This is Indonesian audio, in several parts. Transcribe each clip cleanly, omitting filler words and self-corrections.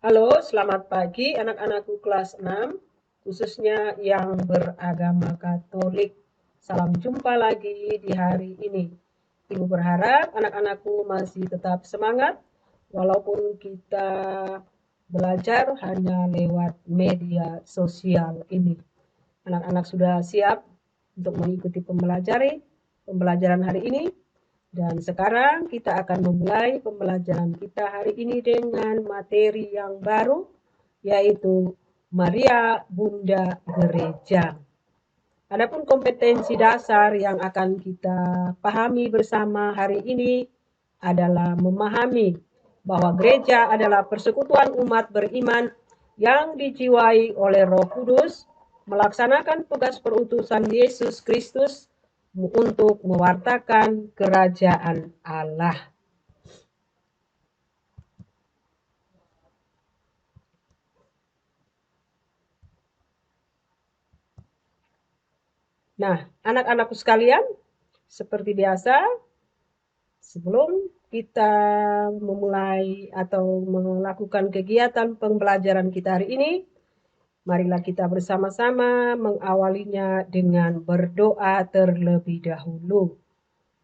Halo, selamat pagi anak-anakku kelas 6, khususnya yang beragama Katolik. Salam jumpa lagi di hari ini. Ibu berharap anak-anakku masih tetap semangat walaupun kita belajar hanya lewat media sosial ini. Anak-anak sudah siap untuk mengikuti pembelajaran hari ini? Dan sekarang kita akan memulai pembelajaran kita hari ini dengan materi yang baru, yaitu Maria Bunda Gereja. Adapun kompetensi dasar yang akan kita pahami bersama hari ini adalah memahami bahwa gereja adalah persekutuan umat beriman yang dijiwai oleh Roh Kudus, melaksanakan tugas perutusan Yesus Kristus untuk mewartakan kerajaan Allah. Nah, anak-anakku sekalian, seperti biasa, sebelum kita memulai atau melakukan kegiatan pembelajaran kita hari ini, marilah kita bersama-sama mengawalinya dengan berdoa terlebih dahulu.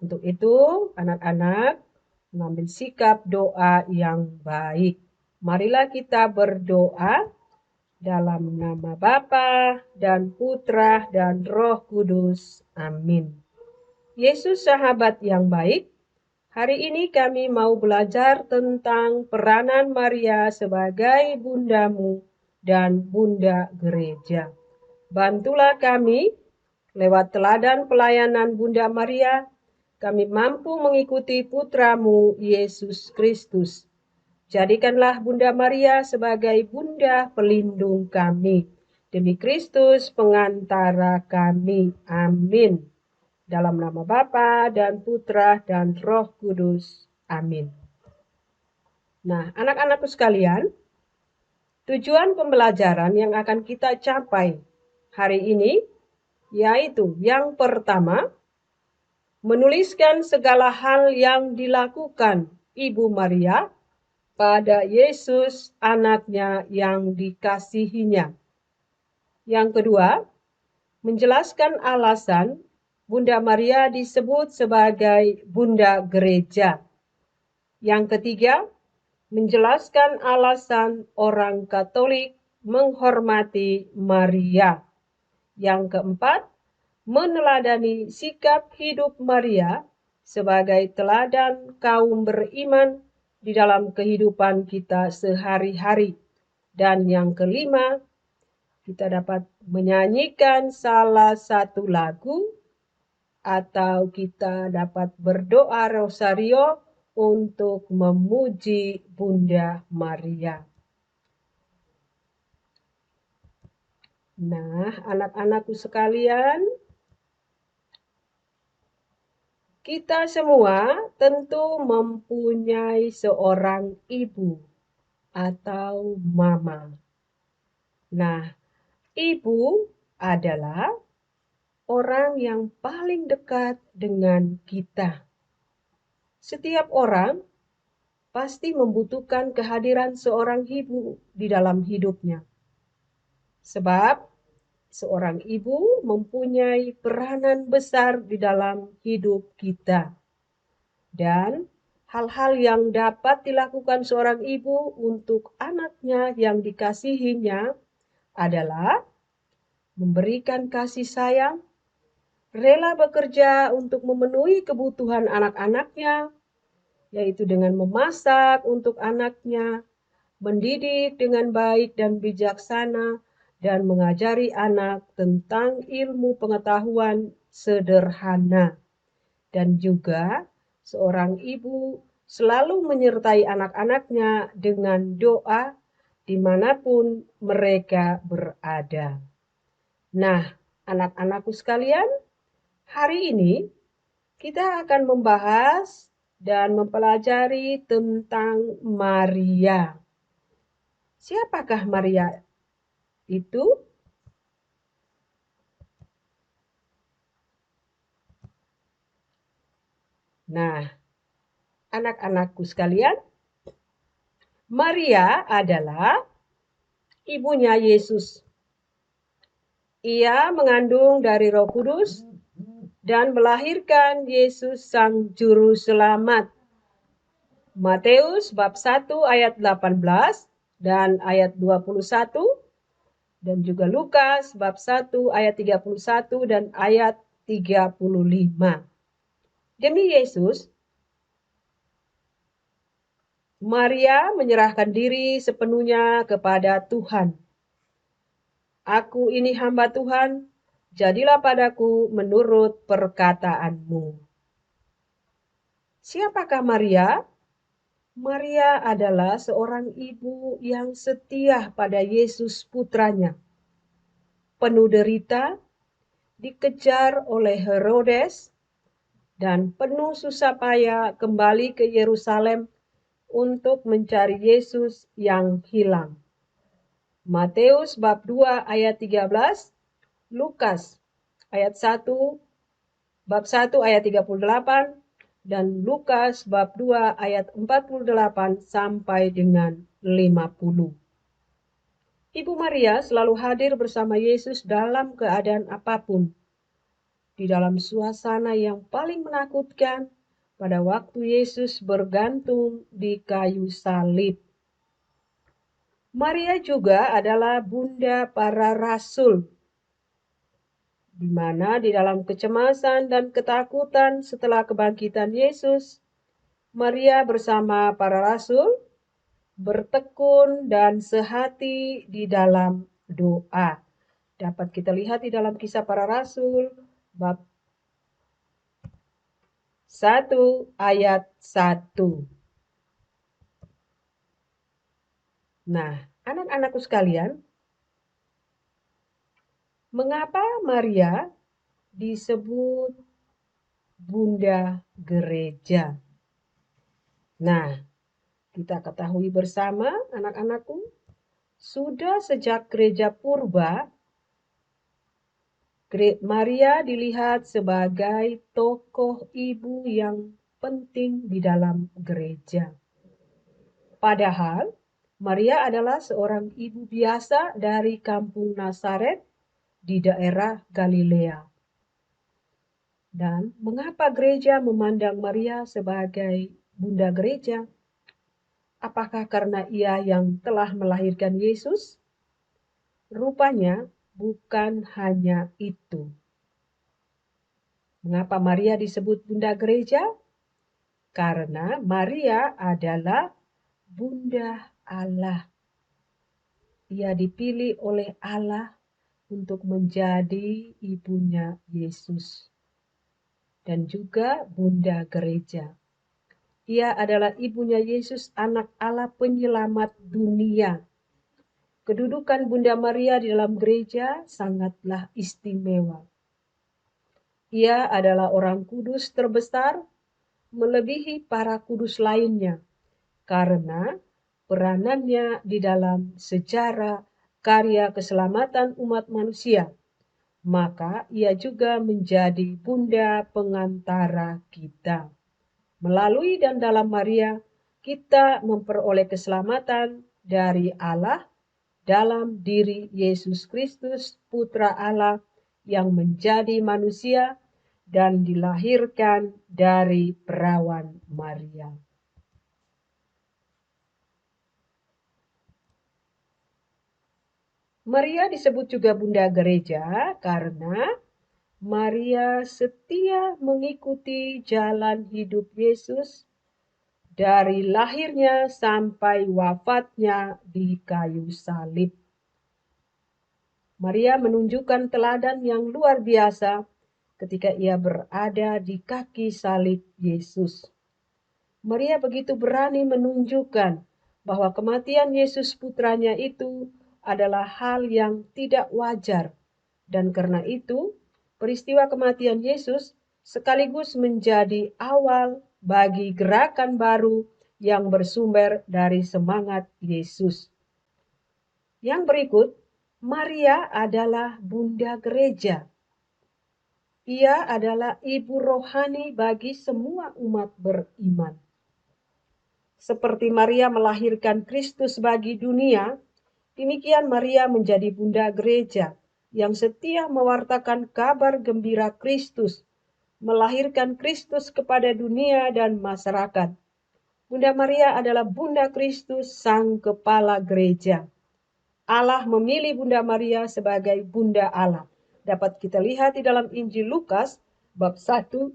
Untuk itu, anak-anak mengambil sikap doa yang baik. Marilah kita berdoa dalam nama Bapa dan Putra dan Roh Kudus. Amin. Yesus sahabat yang baik, hari ini kami mau belajar tentang peranan Maria sebagai bundamu dan bunda gereja. Bantulah kami lewat teladan pelayanan Bunda Maria, kami mampu mengikuti putramu Yesus Kristus. Jadikanlah Bunda Maria sebagai bunda pelindung kami. Demi Kristus pengantara kami. Amin. Dalam nama Bapa dan Putra dan Roh Kudus. Amin. Nah, anak-anakku sekalian, tujuan pembelajaran yang akan kita capai hari ini yaitu yang pertama, menuliskan segala hal yang dilakukan Ibu Maria pada Yesus anaknya yang dikasihinya. Yang kedua, menjelaskan alasan Bunda Maria disebut sebagai Bunda Gereja. Yang ketiga, menjelaskan alasan orang Katolik menghormati Maria. Yang keempat, meneladani sikap hidup Maria sebagai teladan kaum beriman di dalam kehidupan kita sehari-hari. Dan yang kelima, kita dapat menyanyikan salah satu lagu atau kita dapat berdoa rosario untuk memuji Bunda Maria. Nah, anak-anakku sekalian, kita semua tentu mempunyai seorang ibu atau mama. Nah, ibu adalah orang yang paling dekat dengan kita. Setiap orang pasti membutuhkan kehadiran seorang ibu di dalam hidupnya. Sebab seorang ibu mempunyai peranan besar di dalam hidup kita. Dan hal-hal yang dapat dilakukan seorang ibu untuk anaknya yang dikasihinya adalah memberikan kasih sayang, rela bekerja untuk memenuhi kebutuhan anak-anaknya, yaitu dengan memasak untuk anaknya, mendidik dengan baik dan bijaksana, dan mengajari anak tentang ilmu pengetahuan sederhana. Dan juga seorang ibu selalu menyertai anak-anaknya dengan doa dimanapun mereka berada. Nah, anak-anakku sekalian, hari ini kita akan membahas dan mempelajari tentang Maria. Siapakah Maria itu? Nah, anak-anakku sekalian, Maria adalah ibunya Yesus. Ia mengandung dari Roh Kudus dan melahirkan Yesus Sang Juru Selamat. Matius bab 1 ayat 18 dan ayat 21 dan juga Lukas bab 1 ayat 31 dan ayat 35. Demi Yesus, Maria menyerahkan diri sepenuhnya kepada Tuhan. Aku ini hamba Tuhan, jadilah padaku menurut perkataanmu. Siapakah Maria? Maria adalah seorang ibu yang setia pada Yesus putranya. Penuh derita, dikejar oleh Herodes, dan penuh susah payah kembali ke Yerusalem untuk mencari Yesus yang hilang. Matius bab 2 ayat 13, Lukas ayat 1 bab 1 ayat 38, dan Lukas bab 2 ayat 48 sampai dengan 50. Ibu Maria selalu hadir bersama Yesus dalam keadaan apapun. Di dalam suasana yang paling menakutkan pada waktu Yesus bergantung di kayu salib. Maria juga adalah bunda para rasul, di mana di dalam kecemasan dan ketakutan setelah kebangkitan Yesus, Maria bersama para rasul bertekun dan sehati di dalam doa. Dapat kita lihat di dalam Kisah Para Rasul bab 1 ayat 1. Nah, anak-anakku sekalian, mengapa Maria disebut Bunda Gereja? Nah, kita ketahui bersama anak-anakku, sudah sejak gereja purba, Maria dilihat sebagai tokoh ibu yang penting di dalam gereja. Padahal, Maria adalah seorang ibu biasa dari kampung Nazaret di daerah Galilea. Dan mengapa gereja memandang Maria sebagai bunda gereja? Apakah karena ia yang telah melahirkan Yesus? Rupanya bukan hanya itu. Mengapa Maria disebut bunda gereja? Karena Maria adalah bunda Allah. Ia dipilih oleh Allah untuk menjadi ibunya Yesus dan juga bunda gereja. Ia adalah ibunya Yesus, anak Allah penyelamat dunia. Kedudukan Bunda Maria di dalam gereja sangatlah istimewa. Ia adalah orang kudus terbesar, melebihi para kudus lainnya, karena peranannya di dalam sejarah karya keselamatan umat manusia. Maka ia juga menjadi bunda pengantara kita. Melalui dan dalam Maria, kita memperoleh keselamatan dari Allah dalam diri Yesus Kristus, Putra Allah yang menjadi manusia dan dilahirkan dari perawan Maria. Maria disebut juga Bunda Gereja karena Maria setia mengikuti jalan hidup Yesus dari lahirnya sampai wafatnya di kayu salib. Maria menunjukkan teladan yang luar biasa ketika ia berada di kaki salib Yesus. Maria begitu berani menunjukkan bahwa kematian Yesus putranya itu adalah hal yang tidak wajar, dan karena itu peristiwa kematian Yesus sekaligus menjadi awal bagi gerakan baru yang bersumber dari semangat Yesus. Yang berikut, Maria adalah bunda gereja. Ia adalah ibu rohani bagi semua umat beriman. seperti Maria melahirkan Kristus bagi dunia, demikian Maria menjadi bunda gereja yang setia mewartakan kabar gembira Kristus, melahirkan Kristus kepada dunia dan masyarakat. Bunda Maria adalah Bunda Kristus, Sang Kepala Gereja. Allah memilih Bunda Maria sebagai Bunda Allah. Dapat kita lihat di dalam Injil Lukas bab 1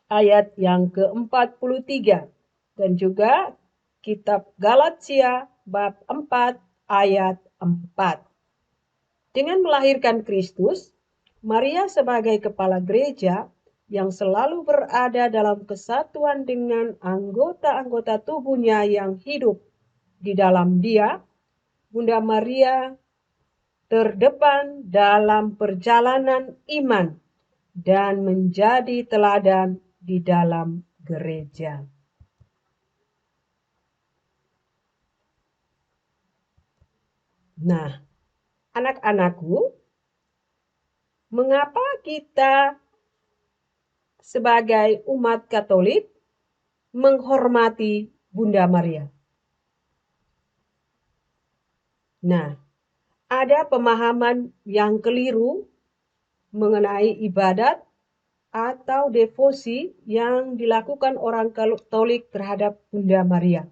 ayat yang ke-43 dan juga kitab Galatia bab 4 ayat 4. Dengan melahirkan Kristus, Maria sebagai kepala gereja yang selalu berada dalam kesatuan dengan anggota-anggota tubuhnya yang hidup di dalam Dia, Bunda Maria terdepan dalam perjalanan iman dan menjadi teladan di dalam gereja. Nah, anak-anakku, mengapa kita sebagai umat Katolik menghormati Bunda Maria? Nah, ada pemahaman yang keliru mengenai ibadat atau devosi yang dilakukan orang Katolik terhadap Bunda Maria.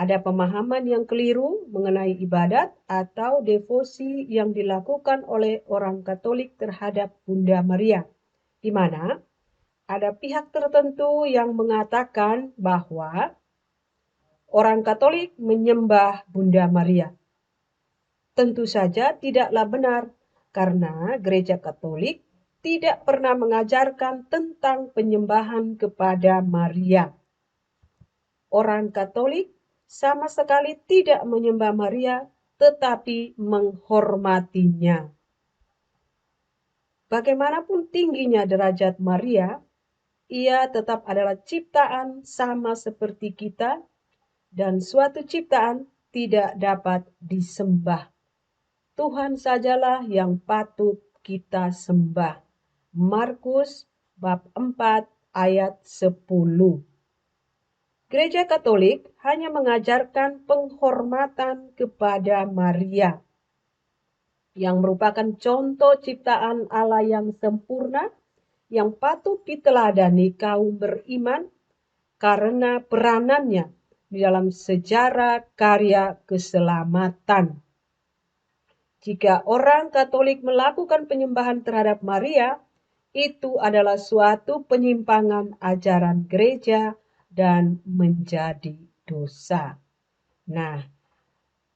Ada pemahaman yang keliru mengenai ibadat atau devosi yang dilakukan oleh orang Katolik terhadap Bunda Maria, di mana ada pihak tertentu yang mengatakan bahwa orang Katolik menyembah Bunda Maria. Tentu saja tidaklah benar, karena Gereja Katolik tidak pernah mengajarkan tentang penyembahan kepada Maria. Orang Katolik sama sekali tidak menyembah Maria, tetapi menghormatinya. Bagaimanapun tingginya derajat Maria, ia tetap adalah ciptaan sama seperti kita, dan suatu ciptaan tidak dapat disembah. Tuhan sajalah yang patut kita sembah. Markus bab 4 ayat 10. Gereja Katolik hanya mengajarkan penghormatan kepada Maria, yang merupakan contoh ciptaan Allah yang sempurna, yang patut diteladani kaum beriman karena peranannya di dalam sejarah karya keselamatan. Jika orang Katolik melakukan penyembahan terhadap Maria, itu adalah suatu penyimpangan ajaran gereja dan menjadi dosa. Nah,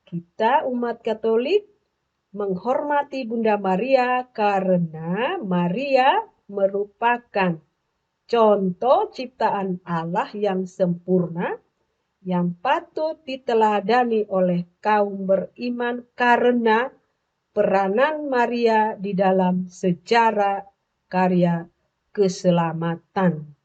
kita umat Katolik menghormati Bunda Maria karena Maria merupakan contoh ciptaan Allah yang sempurna, yang patut diteladani oleh kaum beriman karena peranan Maria di dalam sejarah karya keselamatan.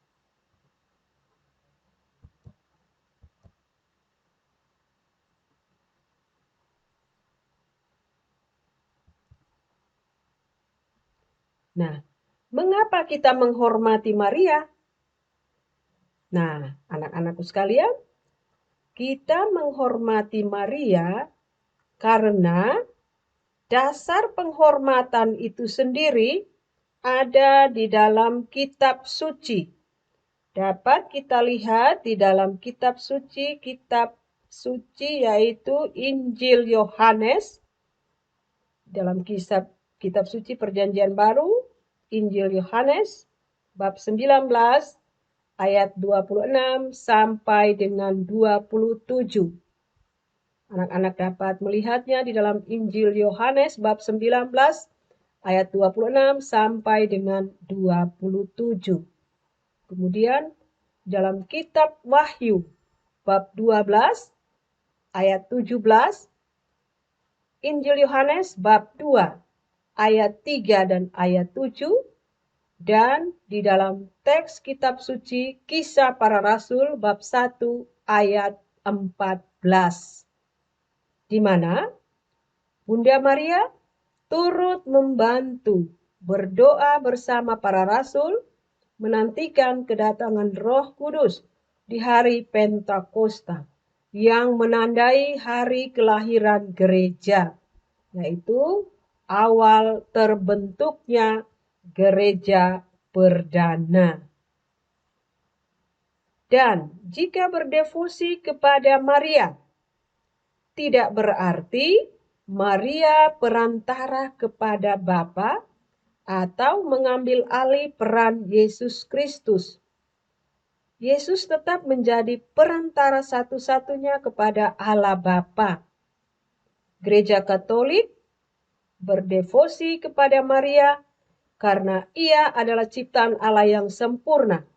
Nah, mengapa kita menghormati Maria? Nah, anak-anakku sekalian, kita menghormati Maria karena dasar penghormatan itu sendiri ada di dalam kitab suci. Dapat kita lihat di dalam kitab suci yaitu Injil Yohanes. Dalam kitab suci Perjanjian Baru, Injil Yohanes bab 19 ayat 26 sampai dengan 27. Anak-anak dapat melihatnya di dalam Injil Yohanes bab 19 ayat 26 sampai dengan 27. Kemudian dalam kitab Wahyu bab 12 ayat 17, Injil Yohanes bab 2 ayat 3 dan ayat 7, dan di dalam teks kitab suci Kisah Para Rasul bab 1 ayat 14. Di mana Bunda Maria turut membantu berdoa bersama para rasul, menantikan kedatangan Roh Kudus di hari Pentakosta yang menandai hari kelahiran gereja, yaitu awal terbentuknya gereja perdana. Dan jika berdevosi kepada Maria, tidak berarti Maria perantara kepada Bapa atau mengambil alih peran Yesus Kristus. Yesus tetap menjadi perantara satu-satunya kepada Allah Bapa. Gereja Katolik berdevosi kepada Maria karena ia adalah ciptaan Allah yang sempurna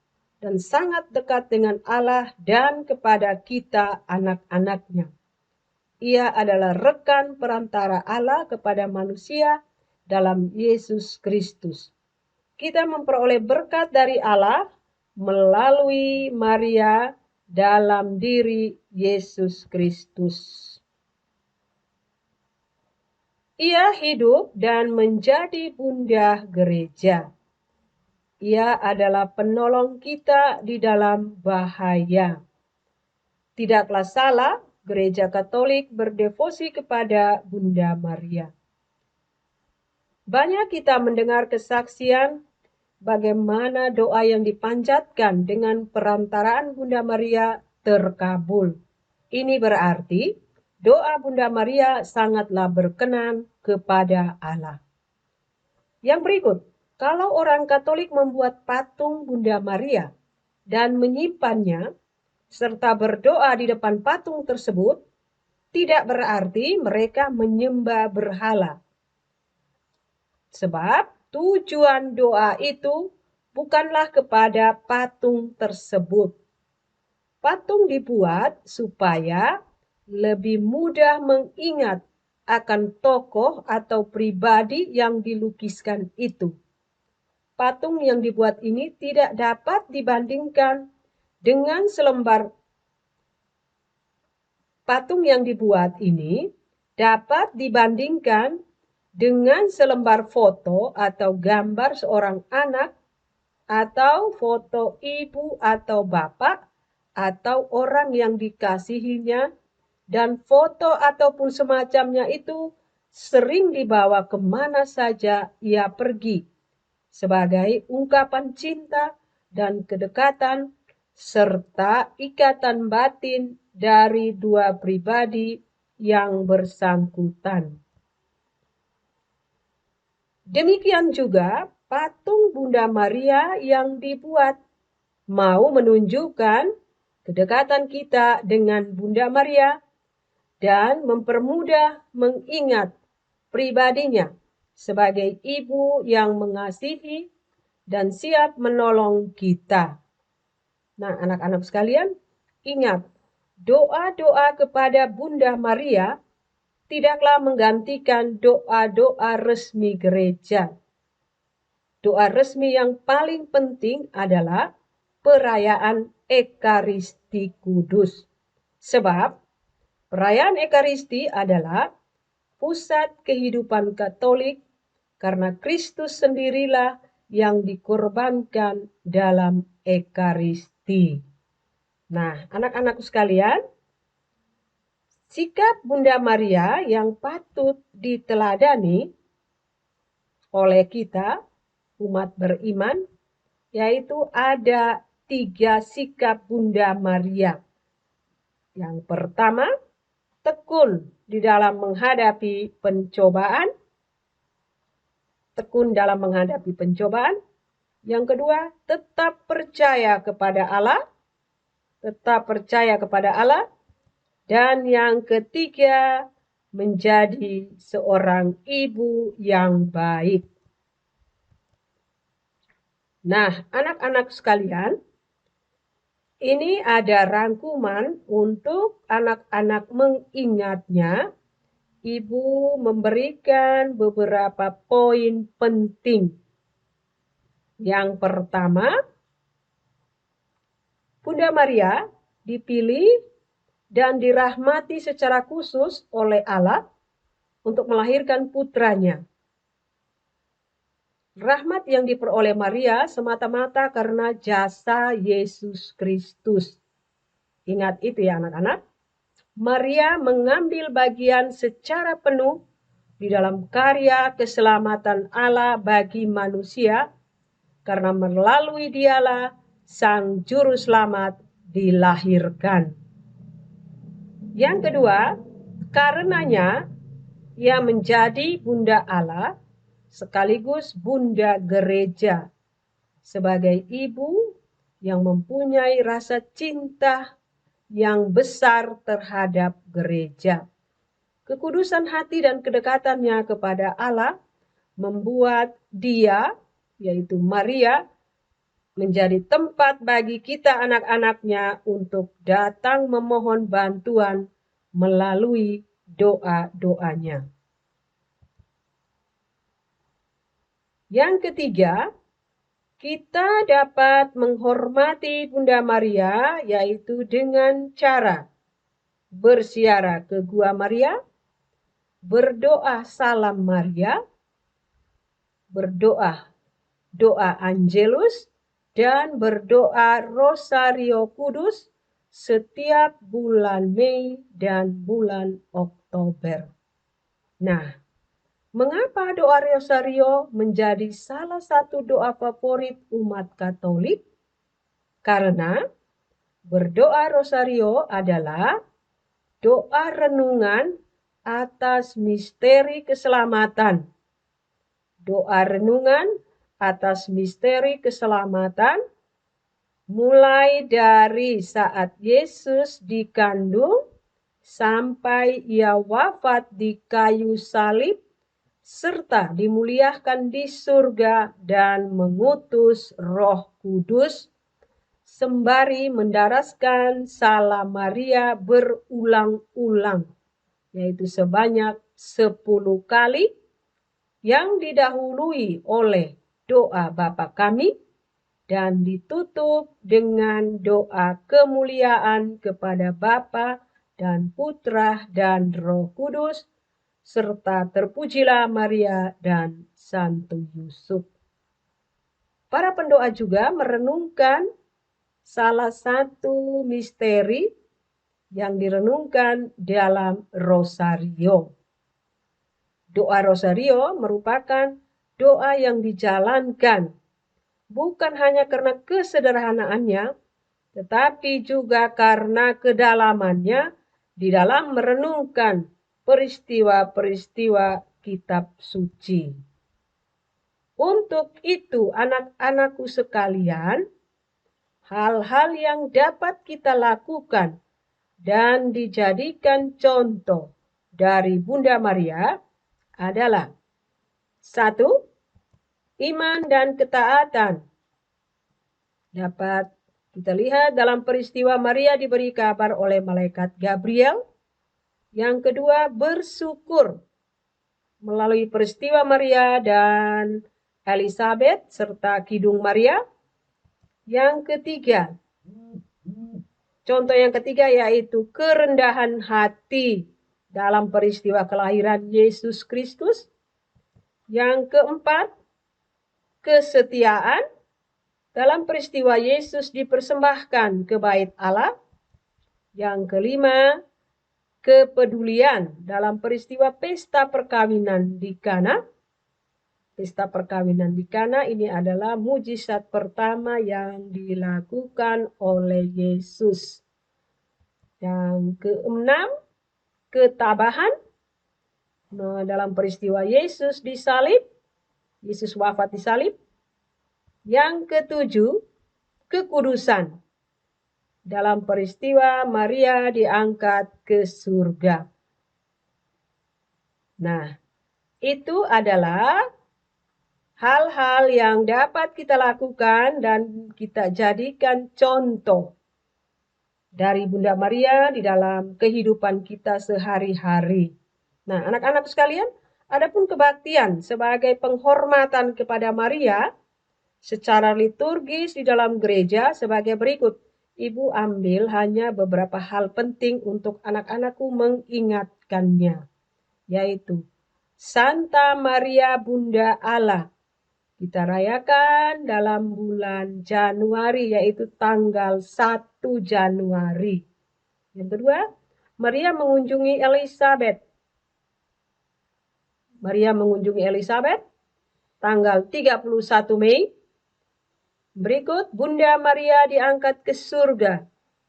dan sangat dekat dengan Allah dan kepada kita anak-anaknya. Ia adalah rekan perantara Allah kepada manusia dalam Yesus Kristus. Kita memperoleh berkat dari Allah melalui Maria dalam diri Yesus Kristus. Ia hidup dan menjadi bunda gereja. Ia adalah penolong kita di dalam bahaya. Tidaklah salah Gereja Katolik berdevosi kepada Bunda Maria. Banyak kita mendengar kesaksian bagaimana doa yang dipanjatkan dengan perantaraan Bunda Maria terkabul. Ini berarti doa Bunda Maria sangatlah berkenan kepada Allah. Yang berikut, kalau orang Katolik membuat patung Bunda Maria dan menyimpannya, serta berdoa di depan patung tersebut, tidak berarti mereka menyembah berhala. Sebab tujuan doa itu bukanlah kepada patung tersebut. Patung dibuat supaya lebih mudah mengingat akan tokoh atau pribadi yang dilukiskan itu. Patung yang dibuat ini tidak dapat dibandingkan dengan selembar patung yang dibuat ini dapat dibandingkan dengan selembar foto atau gambar seorang anak atau foto ibu atau bapak atau orang yang dikasihinya, dan foto ataupun semacamnya itu sering dibawa kemana saja ia pergi sebagai ungkapan cinta dan kedekatan serta ikatan batin dari dua pribadi yang bersangkutan. Demikian juga patung Bunda Maria yang dibuat mau menunjukkan kedekatan kita dengan Bunda Maria dan mempermudah mengingat pribadinya sebagai ibu yang mengasihi dan siap menolong kita. Nah, anak-anak sekalian, ingat, doa-doa kepada Bunda Maria tidaklah menggantikan doa-doa resmi gereja. Doa resmi yang paling penting adalah perayaan Ekaristi Kudus. Sebab perayaan Ekaristi adalah pusat kehidupan Katolik karena Kristus sendirilah yang dikorbankan dalam Ekaristi. Nah, anak-anakku sekalian, sikap Bunda Maria yang patut diteladani oleh kita, umat beriman, yaitu ada 3 sikap Bunda Maria. Yang pertama, tekun di dalam menghadapi pencobaan. Tekun dalam menghadapi pencobaan. Yang kedua, tetap percaya kepada Allah. Tetap percaya kepada Allah. Dan yang ketiga, menjadi seorang ibu yang baik. Nah, anak-anak sekalian, ini ada rangkuman untuk anak-anak mengingatnya. Ibu memberikan beberapa poin penting. Yang pertama, Bunda Maria dipilih dan dirahmati secara khusus oleh Allah untuk melahirkan putranya. Rahmat yang diperoleh Maria semata-mata karena jasa Yesus Kristus. Ingat itu ya anak-anak. Maria mengambil bagian secara penuh di dalam karya keselamatan Allah bagi manusia karena melalui dialah Sang Juru Selamat dilahirkan. Yang kedua, karenanya ia menjadi Bunda Allah sekaligus Bunda Gereja sebagai ibu yang mempunyai rasa cinta yang besar terhadap gereja. Kekudusan hati dan kedekatannya kepada Allah membuat dia, yaitu Maria, menjadi tempat bagi kita anak-anaknya untuk datang memohon bantuan melalui doa-doanya. Yang ketiga, kita dapat menghormati Bunda Maria yaitu dengan cara berziarah ke Gua Maria, berdoa Salam Maria, berdoa doa Angelus, dan berdoa Rosario Kudus setiap bulan Mei dan bulan Oktober. Nah, mengapa doa Rosario menjadi salah satu doa favorit umat Katolik? Karena berdoa Rosario adalah doa renungan atas misteri keselamatan. Doa renungan atas misteri keselamatan mulai dari saat Yesus dikandung sampai ia wafat di kayu salib serta dimuliakan di surga dan mengutus Roh Kudus sembari mendaraskan Salam Maria berulang-ulang, yaitu sebanyak 10 kali yang didahului oleh doa Bapa kami dan ditutup dengan doa kemuliaan kepada Bapa dan Putra dan Roh Kudus, serta terpujilah Maria dan Santo Yusuf. Para pendoa juga merenungkan salah satu misteri yang direnungkan dalam Rosario. Doa Rosario merupakan doa yang dijalankan bukan hanya karena kesederhanaannya, tetapi juga karena kedalamannya di dalam merenungkan peristiwa-peristiwa kitab suci. Untuk itu, anak-anakku sekalian, hal-hal yang dapat kita lakukan dan dijadikan contoh dari Bunda Maria adalah 1. Iman dan ketaatan. Dapat kita lihat dalam peristiwa Maria diberi kabar oleh malaikat Gabriel. Yang kedua, bersyukur melalui peristiwa Maria dan Elizabeth serta Kidung Maria. Yang ketiga, contoh yang ketiga yaitu kerendahan hati dalam peristiwa kelahiran Yesus Kristus. Yang keempat, kesetiaan dalam peristiwa Yesus dipersembahkan ke bait Allah. Yang kelima, kepedulian dalam peristiwa pesta perkawinan di Kana. Pesta perkawinan di Kana ini adalah mujizat pertama yang dilakukan oleh Yesus. Yang keenam, ketabahan. Nah, dalam peristiwa Yesus disalib, Yesus wafat disalib. Yang ketujuh, kekudusan. Dalam peristiwa Maria diangkat ke surga. Nah, itu adalah hal-hal yang dapat kita lakukan dan kita jadikan contoh dari Bunda Maria di dalam kehidupan kita sehari-hari. Nah, anak-anak sekalian, adapun kebaktian sebagai penghormatan kepada Maria secara liturgis di dalam gereja sebagai berikut. Ibu ambil hanya beberapa hal penting untuk anak-anakku mengingatkannya, yaitu Santa Maria Bunda Allah Kita rayakan dalam bulan Januari, yaitu tanggal 1 Januari. Yang kedua, Maria mengunjungi Elizabeth. Maria mengunjungi Elizabeth tanggal 31 Mei. Berikut Bunda Maria diangkat ke surga,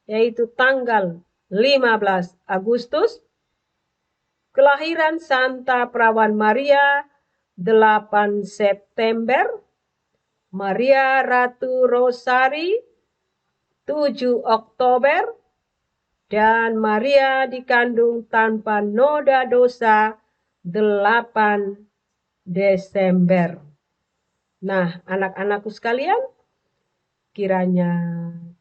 yaitu tanggal 15 Agustus. Kelahiran Santa Perawan Maria 8 September. Maria Ratu Rosari 7 Oktober. Dan Maria dikandung tanpa noda dosa 8 Desember. Nah, anak-anakku sekalian, kiranya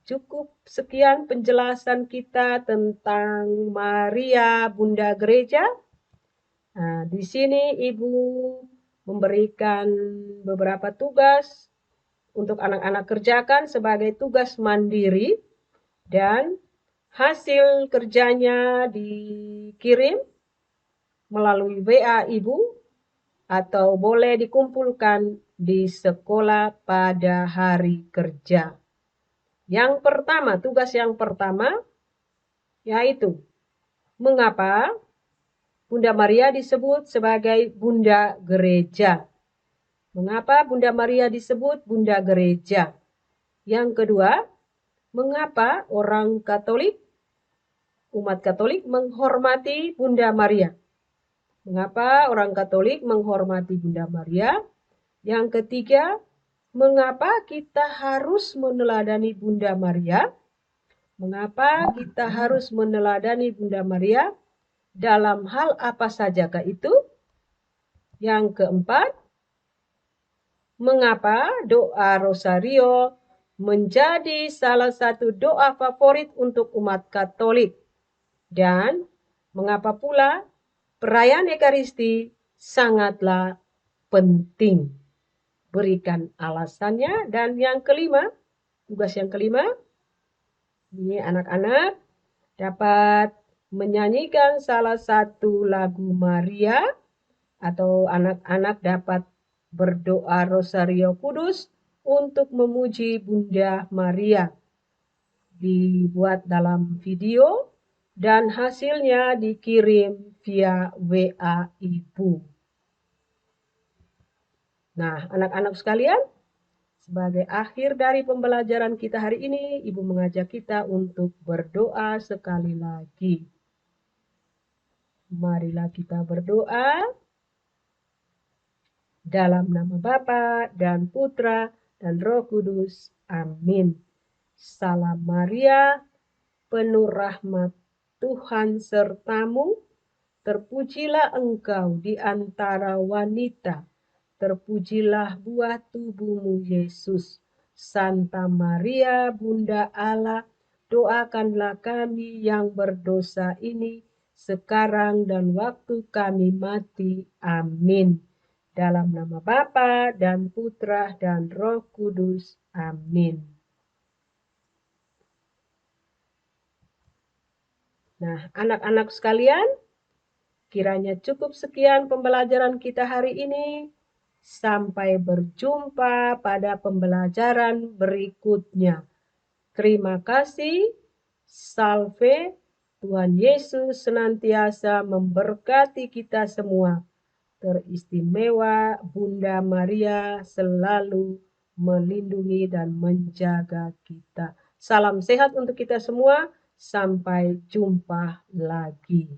cukup sekian penjelasan kita tentang Maria Bunda Gereja. Nah, di sini Ibu memberikan beberapa tugas untuk anak-anak kerjakan sebagai tugas mandiri, dan hasil kerjanya dikirim melalui WA Ibu atau boleh dikumpulkan di sekolah pada hari kerja. Yang pertama, tugas yang pertama yaitu mengapa Bunda Maria disebut sebagai Bunda Gereja. Mengapa Bunda Maria disebut Bunda Gereja? Yang kedua, mengapa orang Katolik, umat Katolik menghormati Bunda Maria? Mengapa orang Katolik menghormati Bunda Maria? Yang ketiga, mengapa kita harus meneladani Bunda Maria? Mengapa kita harus meneladani Bunda Maria? Dalam hal apa sajakah itu? Yang keempat, mengapa doa Rosario menjadi salah satu doa favorit untuk umat Katolik? Dan mengapa pula perayaan Ekaristi sangatlah penting? Berikan alasannya. Dan yang kelima, tugas yang kelima, ini anak-anak dapat menyanyikan salah satu lagu Maria, atau anak-anak dapat berdoa Rosario Kudus untuk memuji Bunda Maria. Dibuat dalam video dan hasilnya dikirim via WA Ibu. Nah, anak-anak sekalian, sebagai akhir dari pembelajaran kita hari ini, Ibu mengajak kita untuk berdoa sekali lagi. Marilah kita berdoa dalam nama Bapa dan Putra dan Roh Kudus. Amin. Salam Maria, penuh rahmat, Tuhan sertamu. Terpujilah engkau di antara wanita. Terpujilah buah tubuhmu, Yesus. Santa Maria, Bunda Allah, doakanlah kami yang berdosa ini, sekarang dan waktu kami mati. Amin. Dalam nama Bapa dan Putra dan Roh Kudus. Amin. Nah, anak-anak sekalian, kiranya cukup sekian pembelajaran kita hari ini. Sampai berjumpa pada pembelajaran berikutnya. Terima kasih. Salve. Tuhan Yesus senantiasa memberkati kita semua. Teristimewa Bunda Maria selalu melindungi dan menjaga kita. Salam sehat untuk kita semua. Sampai jumpa lagi.